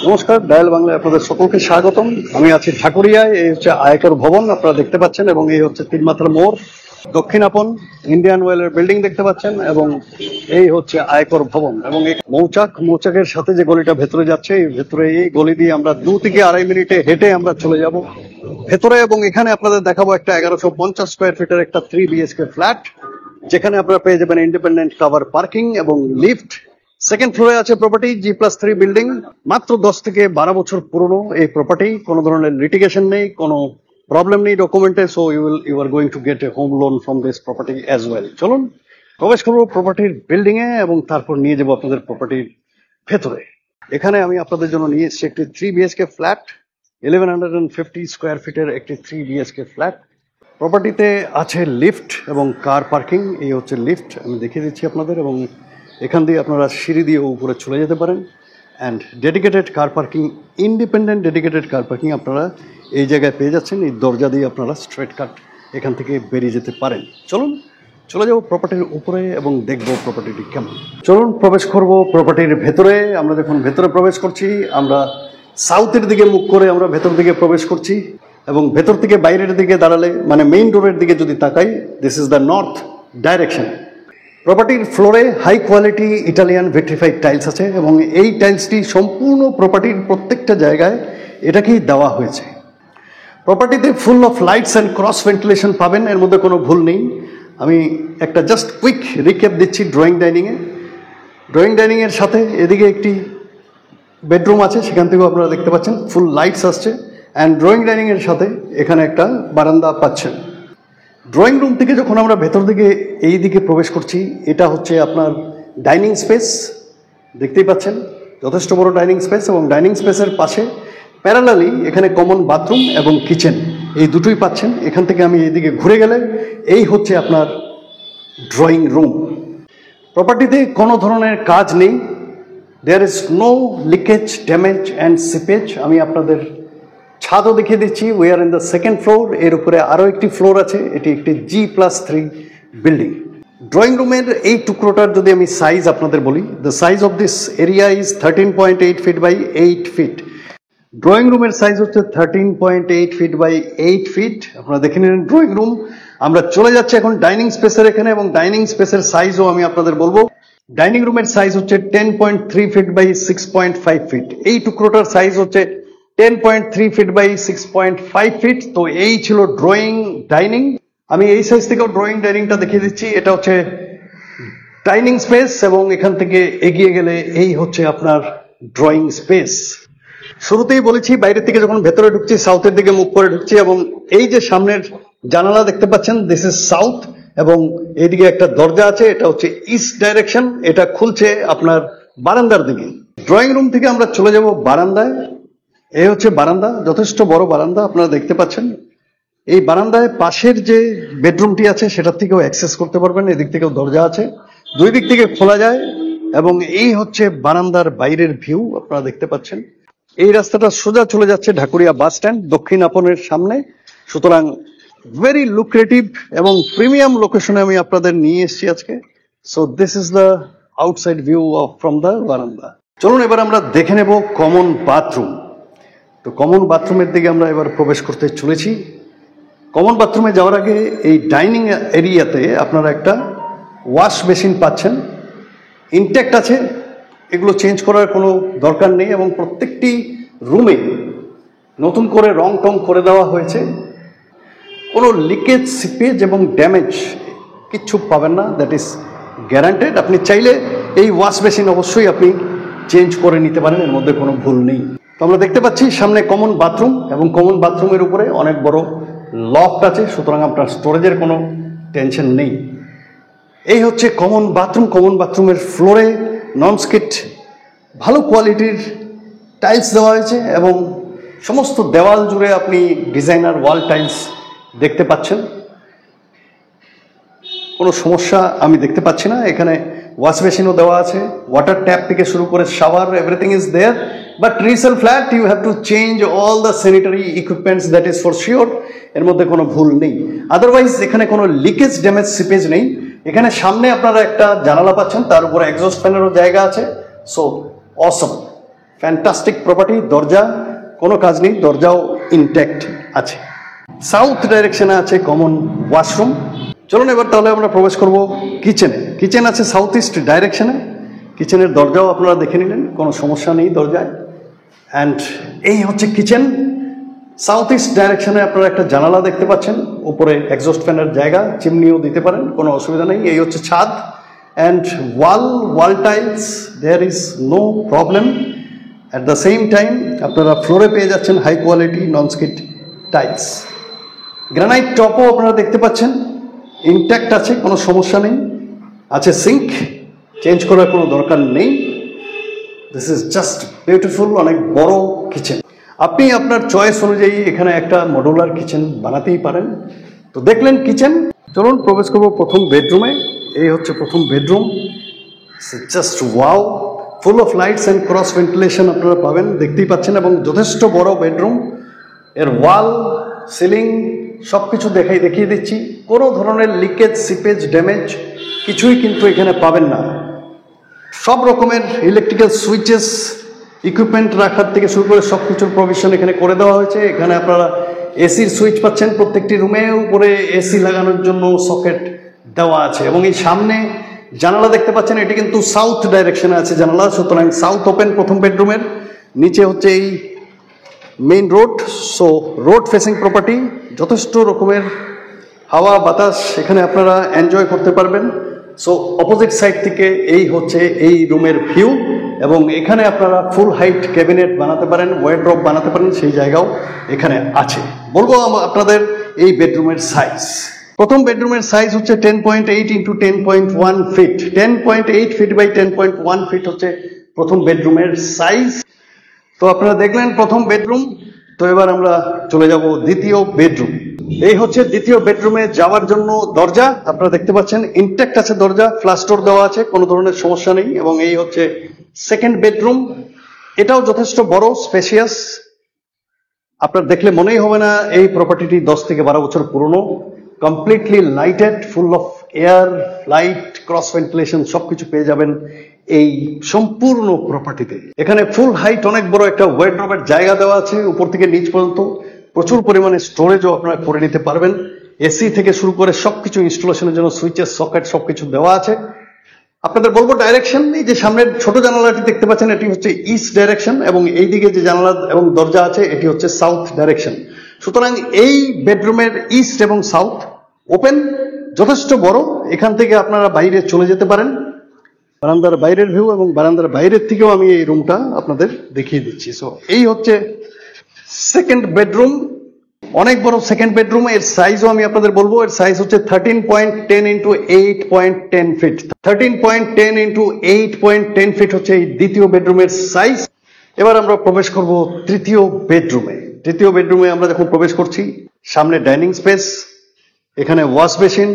নমস্কার, ডায়াল বাংলায় আপনাদের সকলকে স্বাগতম। আমি আছি ঠাকুরিয়ায়। এই হচ্ছে আয়কর ভবন আপনারা দেখতে পাচ্ছেন, এবং এই হচ্ছে তিনমাথার মোড়, দক্ষিণাপন ইন্ডিয়ান ওয়েলের বিল্ডিং দেখতে পাচ্ছেন, এবং এই হচ্ছে আয়কর ভবন। এবং এই মৌচাকের সাথে যে গলিটা ভেতরে যাচ্ছে, এই ভেতরে এই গলি দিয়ে আমরা 2 থেকে 2.5 মিনিটে হেঁটে আমরা চলে যাব ভেতরে। এবং এখানে আপনাদের দেখাবো একটা 1150 স্কোয়ার ফিটের একটা 3 BHK ফ্ল্যাট, যেখানে আপনারা পেয়ে যাবেন ইন্ডিপেন্ডেন্ট কাভার পার্কিং এবং লিফট। সেকেন্ড ফ্লোরে আছে প্রপার্টি G+3 বিল্ডিং, মাত্র 10 থেকে 12 বছর পুরনো এই প্রপার্টি। কোনো ধরনের লিটিগেশন নেই, কোনো প্রবলেম নেই ডকুমেন্টে। So you are going to get a home loan from this property as well. চলুন প্রবেশ করবো প্রপার্টির বিল্ডিং এ, এবং তারপর নিয়ে যাবো আপনাদের প্রপার্টির ভেতরে। এখানে আমি আপনাদের জন্য নিয়ে এসেছি একটি 3 BHK ফ্ল্যাট, 1150 স্কোয়ার ফিটের একটি 3 BHK ফ্ল্যাট। প্রপার্টিতে আছে লিফট এবং কার পার্কিং। এই হচ্ছে লিফট, আমি দেখিয়ে দিচ্ছি আপনাদের। এবং এখান দিয়ে আপনারা সিঁড়ি দিয়ে উপরে চলে যেতে পারেন। And dedicated car parking, independent dedicated car parking আপনারা এই জায়গায় পেয়ে যাচ্ছেন। এই দরজা দিয়ে আপনারা স্ট্রেট কাট এখান থেকে বেরিয়ে যেতে পারেন। চলুন চলে যাবো প্রপার্টির উপরে এবং দেখবো প্রপার্টিটি কেমন। চলুন প্রবেশ করব প্রপার্টির ভেতরে। আমরা যখন ভেতরে প্রবেশ করছি, আমরা সাউথের দিকে মুখ করে আমরা ভেতর দিকে প্রবেশ করছি, এবং ভেতর থেকে বাইরের দিকে দাঁড়ালে, মানে মেইন ডোরের দিকে যদি তাকাই, this is the north direction. প্রপার্টির ফ্লোরে high quality Italian vitrified tiles আছে, এবং এই টাইলসটি সম্পূর্ণ প্রপার্টির প্রত্যেকটা জায়গায় এটাকেই দেওয়া হয়েছে। প্রপার্টিতে full of lights and cross ventilation পাবেন, এর মধ্যে কোনো ভুল নেই। আমি একটা জাস্ট কুইক রিক্যাপ দিচ্ছি ড্রয়িং ডাইনিংয়ে। ড্রয়িং ডাইনিংয়ের সাথে এদিকে একটি বেডরুম আছে, সেখান থেকেও আপনারা দেখতে পাচ্ছেন ফুল লাইটস আসছে। অ্যান্ড ড্রয়িং ডাইনিংয়ের সাথে এখানে একটা বারান্দা পাচ্ছেন। ড্রয়িং রুম থেকে যখন আমরা ভেতর দিকে এই দিকে প্রবেশ করছি, এটা হচ্ছে আপনার ডাইনিং স্পেস। দেখতেই পাচ্ছেন যথেষ্ট বড় ডাইনিং স্পেস, এবং ডাইনিং স্পেসের পাশে প্যারালালি এখানে কমন বাথরুম এবং কিচেন, এই দুটোই পাচ্ছেন। এখান থেকে আমি এইদিকে ঘুরে গেলে এই হচ্ছে আপনার ড্রয়িং রুম। প্রপার্টিতে কোনো ধরনের কাজ নেই, there is no leakage, damage and seepage. আমি আপনাদের ছাদও দেখিয়ে দিচ্ছি। We are in the second floor, এর উপরে আরও একটি ফ্লোর আছে। এটি একটি G+3 বিল্ডিং। ড্রয়িং রুমের এই টুকরোটার যদি আমি সাইজ আপনাদের বলি, the size of this area is 13.8 feet by 8 feet. Drawing রুমের সাইজ হচ্ছে 13.8 ফিট বাই 8 ফিট। আপনারা দেখে নিলেন ড্রয়িং রুম। আমরা চলে যাচ্ছি এখন ডাইনিং স্পেসের এখানে, এবং ডাইনিং স্পেসের সাইজও আমি আপনাদের বলবো। ডাইনিং রুমের সাইজ হচ্ছে 10.3 ফিট বাই 6.5 ফিট। এই টুকরোটার সাইজ হচ্ছে 10.3 ফিট বাই 6.5 ফিট। তো এই ছিল ড্রয়িং ডাইনিং। আমি এই সাইজ থেকেও ড্রয়িং ডাইনিংটা দেখিয়ে দিচ্ছি। এটা হচ্ছে ডাইনিং স্পেস, এবং এখান থেকে এগিয়ে গেলে এই হচ্ছে আপনার ড্রয়িং স্পেস। শুরুতেই বলেছি, বাইরের থেকে যখন ভেতরে ঢুকছি সাউথের দিকে মুখ করে ঢুকছি, এবং এই যে সামনের জানালা দেখতে পাচ্ছেন, দিস ইজ সাউথ, এবং এইদিকে একটা দরজা আছে, এটা হচ্ছে ইস্ট ডাইরেকশন। এটা খুলছে আপনার বারান্দার দিকে। ড্রয়িং রুম থেকে আমরা চলে যাব বারান্দায়। এই হচ্ছে বারান্দা, যথেষ্ট বড় বারান্দা আপনারা দেখতে পাচ্ছেন। এই বারান্দায় পাশের যে বেডরুমটি আছে সেটার থেকেও অ্যাক্সেস করতে পারবেন। এদিক থেকেও দরজা আছে, দুই দিক থেকে খোলা যায়। এবং এই হচ্ছে বারান্দার বাইরের ভিউ আপনারা দেখতে পাচ্ছেন। এই রাস্তাটা সোজা চলে যাচ্ছে ঢাকুরিয়া বাস স্ট্যান্ড, দক্ষিণাপনের সামনে। সুতরাং ভেরি লুক্রেটিভ এবং প্রিমিয়াম লোকেশনে আমি আপনাদের নিয়ে এসেছি আজকে। So this is the outside view of from the বারান্দা। চলুন এবার আমরা দেখে নেব কমন বাথরুম। তো কমন বাথরুমের দিকে আমরা এবার প্রবেশ করতে চলেছি। কমন বাথরুমে যাওয়ার আগে এই ডাইনিং এরিয়াতে আপনারা একটা ওয়াশ বেসিন পাচ্ছেন, ইনট্যাক্ট আছে, এগুলো চেঞ্জ করার কোনো দরকার নেই। এবং প্রত্যেকটি রুমে নতুন করে রং টং করে দেওয়া হয়েছে। কোনো লিকেজ, সিপেজ এবং ড্যামেজ কিচ্ছু পাবেন না, দ্যাট ইজ গ্যারান্টেড। আপনি চাইলে এই ওয়াশ বেসিন অবশ্যই আপনি চেঞ্জ করে নিতে পারেন, এর মধ্যে কোনো ভুল নেই। তো আমরা দেখতে পাচ্ছি সামনে কমন বাথরুম, এবং কমন বাথরুমের উপরে অনেক বড় লফট আছে, সুতরাং আপনার স্টোরেজের কোনো টেনশন নেই। এই হচ্ছে কমন বাথরুম। কমন বাথরুমের ফ্লোরে ননস্কিট ভালো কোয়ালিটির টাইলস দেওয়া হয়েছে, এবং সমস্ত দেওয়াল জুড়ে আপনি ডিজাইনার ওয়াল টাইলস দেখতে পাচ্ছেন। কোনো সমস্যা আমি দেখতে পাচ্ছি না। এখানে ওয়াশ বেসিনও দেওয়া আছে, ওয়াটার ট্যাপ থেকে শুরু করে shower, everything is there. But resale flat, you have to change all the sanitary equipments, that is for sure. এর মধ্যে কোনো ভুল নেই। আদারওয়াইজ এখানে কোনো লিকেজ, ড্যামেজ, সিপেজ নেই। এখানে সামনে আপনারা একটা জানালা পাচ্ছেন, তার উপরে এক্সস্ট ফ্যানেরও জায়গা আছে। So awesome. Fantastic property. দরজা কোনো কাজ নেই, দরজাও ইনট্যাক্ট আছে। সাউথ ডাইরেকশনে আছে কমন ওয়াশরুম। চলুন এবার তাহলে আমরা প্রবেশ করব কিচেনে। কিচেন আছে সাউথ ইস্ট ডাইরেকশনে। কিচেনের দরজাও আপনারা দেখে নিলেন, কোনো সমস্যা নেই দরজায়। অ্যান্ড এই হচ্ছে কিচেন। সাউথ ইস্ট ডাইরেকশনে আপনারা একটা জানালা দেখতে পাচ্ছেন, উপরে এক্সস্ট ফ্যানের জায়গা, চিমনিও দিতে পারেন, কোনো অসুবিধা নেই। এই হচ্ছে ছাদ। And wall tiles, there is no problem. At the same time আপনারা ফ্লোরে পেয়ে যাচ্ছেন high quality nonskid tiles. Granite টপও আপনারা দেখতে পাচ্ছেন, ইনট্যাক্ট আছে, কোনো সমস্যা নেই। আছে সিঙ্ক, চেঞ্জ করার কোনো দরকার নেই। দিস ইজ জাস্ট বিউটিফুল, অনেক বড় কিচেন। আপনি আপনার চয়েস অনুযায়ী এখানে একটা মডুলার কিচেন বানাতেই পারেন। তো দেখলেন কিচেন। চলুন প্রবেশ করবো প্রথম বেডরুমে। এই হচ্ছে প্রথম bedroom. Just wow, full of lights and cross ventilation আপনারা পাবেন, দেখতেই পাচ্ছেন, এবং যথেষ্ট বড় বেডরুম। এর ওয়াল, সিলিং সব কিছু দেখিয়ে দিচ্ছি। কোনো ধরনের লিকেজ, সিপেজ, ড্যামেজ কিছুই কিন্তু এখানে পাবেন না। সব রকমের ইলেকট্রিক্যাল সুইচেস, ইকুইপমেন্ট রাখার থেকে শুরু করে সব কিছুর প্রভিশন এখানে করে দেওয়া হয়েছে। এখানে আপনারা এসির সুইচ পাচ্ছেন প্রত্যেকটি রুমে, উপরে এসি লাগানোর জন্য সকেট দেওয়া আছে। এবং এই সামনে জানালা দেখতে পাচ্ছেন, এটি কিন্তু সাউথ ডাইরেকশনে আছে জানালা, সুতরাং সাউথ ওপেন প্রথম বেডরুমের। নিচে হচ্ছে এই main road, so road facing property, যথেষ্ট রকমের হাওয়া বাতাস এখানে আপনারা এনজয় করতে পারবেন। সো অপোজিট সাইড থেকে এই হচ্ছে এই রুমের ভিউ, এবং এখানে আপনারা ফুল হাইট ক্যাবিনেট বানাতে পারেন, ওয়ারড্রপ বানাতে পারেন, সেই জায়গাও এখানে আছে। বলবো আপনাদের এই বেডরুমের সাইজ। প্রথম বেডরুমের সাইজ হচ্ছে 10.8 into 10.1 feet. 10.8 feet by 10.1 feet হচ্ছে প্রথম বেডরুমের সাইজ। তো আপনারা দেখলেন প্রথম বেডরুম। তো এবার আমরা চলে যাব দ্বিতীয় বেডরুম। এই হচ্ছে দ্বিতীয় বেডরুমে যাওয়ার জন্য দরজা। আপনারা দেখতে পাচ্ছেন ইনট্যাক্ট আছে দরজা, ফ্ল্যাশ ডোর দেওয়া আছে, কোনো ধরনের সমস্যা নেই। এবং এই হচ্ছে সেকেন্ড বেডরুম। এটাও যথেষ্ট বড়, স্পেশিয়াস। আপনার দেখলে মনেই হবে না এই প্রপার্টিটি 10 থেকে 12 বছর পুরনো। Completely lighted, full of air, light, cross ventilation সবকিছু পেয়ে যাবেন এই সম্পূর্ণ প্রপার্টিতে। এখানে ফুল হাইট অনেক বড় একটা ওয়ারড্রবের জায়গা দেওয়া আছে, উপর থেকে নিচ পর্যন্ত প্রচুর পরিমাণে স্টোরেজও আপনারা করে নিতে পারবেন। এসি থেকে শুরু করে সবকিছু ইনস্টলেশনের জন্য সুইচেস, সকেট সবকিছু দেওয়া আছে। আপনাদের বলবো ডাইরেকশন, এই যে সামনের ছোট জানালাটি দেখতে পাচ্ছেন, এটি হচ্ছে ইস্ট ডাইরেকশন, এবং এইদিকে যে জানালা এবং দরজা আছে এটি হচ্ছে সাউথ ডাইরেকশন। সুতরাং এই বেডরুমের ইস্ট এবং সাউথ ওপেন, যথেষ্ট বড়। এখান থেকে আপনারা বাইরে চলে যেতে পারেন। বারান্দার বাইরের ভিউ, এবং বারান্দার বাইরের থেকেও আমি এই রুমটা আপনাদের দেখিয়ে দিচ্ছি। সো এই হচ্ছে সেকেন্ড বেডরুম, অনেক বড় সেকেন্ড বেডরুম। এর সাইজও আমি আপনাদের বলবো, এর সাইজ হচ্ছে 13.10 ইন্টু 8.10 ফিট। 13.10 ইন্টু 8.10 ফিট হচ্ছে এই দ্বিতীয় বেডরুমের সাইজ। এবার আমরা প্রবেশ করব তৃতীয় বেডরুমে। তৃতীয় বেডরুমে আমরা যখন প্রবেশ করছি, সামনে ডাইনিং স্পেস, এখানে wash basin,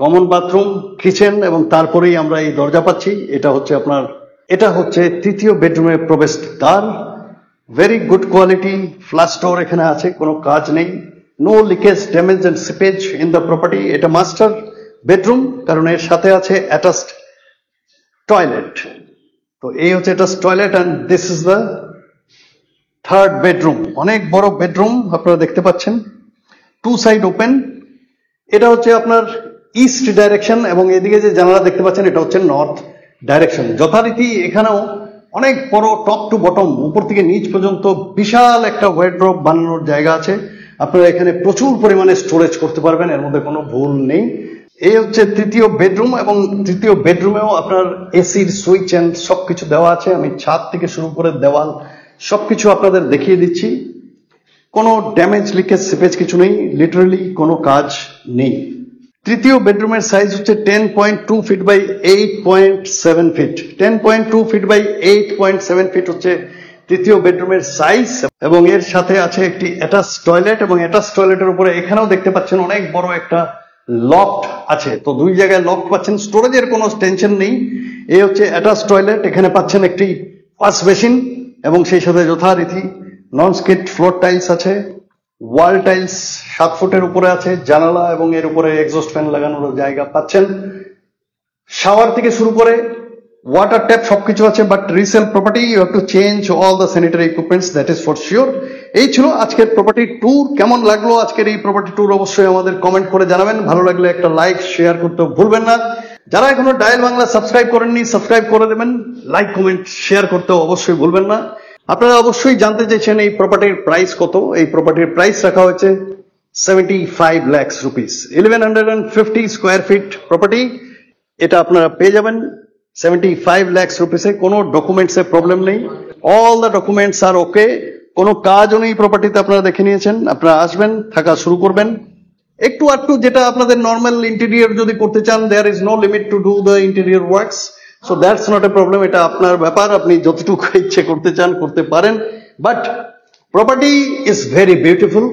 common bathroom, kitchen, এবং তারপরেই আমরা এই দরজা পাচ্ছি। এটা হচ্ছে তৃতীয় বেডরুমের প্রবেশ দ্বার। Very good quality flush door এখানে আছে, কোনো কাজ নেই। No leakage, damage and seepage in the property. এটা মাস্টার বেডরুম, কারণ এর সাথে আছে অ্যাটাচড টয়লেট। তো এই হচ্ছে attached toilet, and this is the third bedroom. অনেক বড় বেডরুম আপনারা দেখতে পাচ্ছেন, টু সাইড ওপেন। এটা হচ্ছে আপনার ইস্ট ডাইরেকশন, এবং এদিকে যে জানালা দেখতে পাচ্ছেন এটা হচ্ছে নর্থ ডাইরেকশন। যথারীতি এখানেও অনেক বড় টপ টু বটম, উপর থেকে নিচ পর্যন্ত বিশাল একটা ওয়ারড্রপ বানানোর জায়গা আছে। আপনারা এখানে প্রচুর পরিমাণে স্টোরেজ করতে পারবেন, এর মধ্যে কোনো ভুল নেই। এই হচ্ছে তৃতীয় বেডরুম, এবং তৃতীয় বেডরুমেও আপনার এসির সুইচ অ্যান্ড সবকিছু দেওয়া আছে। আমি ছাদ থেকে শুরু করে দেওয়াল সবকিছু আপনাদের দেখিয়ে দিচ্ছি। কোনো ড্যামেজ, লিকেজ, সিপেজ কিছু নেই, লিটারালি কোনো কাজ নেই। তৃতীয় বেডরুমের সাইজ হচ্ছে 10.2 feet by 8.7 feet. 10.2 feet by 8.7 feet হচ্ছে তৃতীয় বেডরুমের সাইজ, এবং এর সাথে আছে একটি অ্যাটাচ টয়লেট, এবং অ্যাটাচ টয়লেটের উপরে এখানেও দেখতে পাচ্ছেন অনেক বড় একটা লফট আছে। তো দুই জায়গায় লফট পাচ্ছেন, স্টোরেজের কোনো টেনশন নেই। এই হচ্ছে অ্যাটাচ টয়লেট। এখানে পাচ্ছেন একটি ওয়াশ বেসিন, এবং সেই সাথে যথারীতি নন স্কিড ফ্লোর টাইলস আছে, ওয়াল টাইলস 7 ফুটের উপরে আছে, জানালা এবং এর উপরে এক্সস্ট ফ্যান লাগানোর জায়গা পাচ্ছেন। শাওয়ার থেকে শুরু করে ওয়াটার ট্যাপ সবকিছু আছে, but resale property you have to change all the sanitary equipments, that is for sure. এই ছিল আজকের প্রপার্টি ট্যুর। কেমন লাগলো আজকের এই প্রপার্টি ট্যুর অবশ্যই আমাদের কমেন্ট করে জানাবেন। ভালো লাগলে একটা লাইক শেয়ার করতে ভুলবেন না। যারা এখনো ডায়াল বাংলা সাবস্ক্রাইব করেননি সাবস্ক্রাইব করে দেবেন, লাইক কমেন্ট শেয়ার করতে অবশ্যই ভুলবেন না। আপনারা অবশ্যই জানতে চাইছেন এই প্রপার্টির প্রাইস কত। এই প্রপার্টির প্রাইস রাখা হয়েছে 75 lakhs rupees, 1150 square feet property. এটা আপনারা পেয়ে যাবেন 75 lakhs rupees এ। কোনো ডকুমেন্টস এর প্রবলেম নেই, অল দ্য ডকুমেন্টস আর ওকে। কোনো কাজও নেই প্রপার্টিতে, আপনারা দেখে নিয়েছেন। আপনারা আসবেন, থাকা শুরু করবেন। একটু আধটু যেটা আপনাদের নর্মাল ইন্টেরিয়র যদি করতে চান, there is no limit to do the interior works, so that's not a problem. এটা আপনার ব্যাপার, আপনি যতটুকু ইচ্ছে করতে চান করতে পারেন। But property is very beautiful.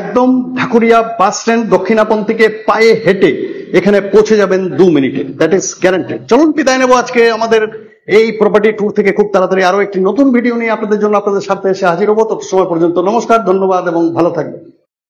একদম ঢাকুরিয়া বাস স্ট্যান্ড দক্ষিণাপন থেকে পায়ে হেঁটে এখানে পৌঁছে যাবেন 2 মিনিটে, দ্যাট ইজ গ্যারান্টেড। চলুন বিদায় নেবো আজকে আমাদের এই প্রপার্টি ট্যুর থেকে। খুব তাড়াতাড়ি আরো একটি নতুন ভিডিও নিয়ে আপনাদের জন্য আপনাদের সাথে এসে হাজির হবো। তত সময় পর্যন্ত নমস্কার, ধন্যবাদ এবং ভালো থাকবেন।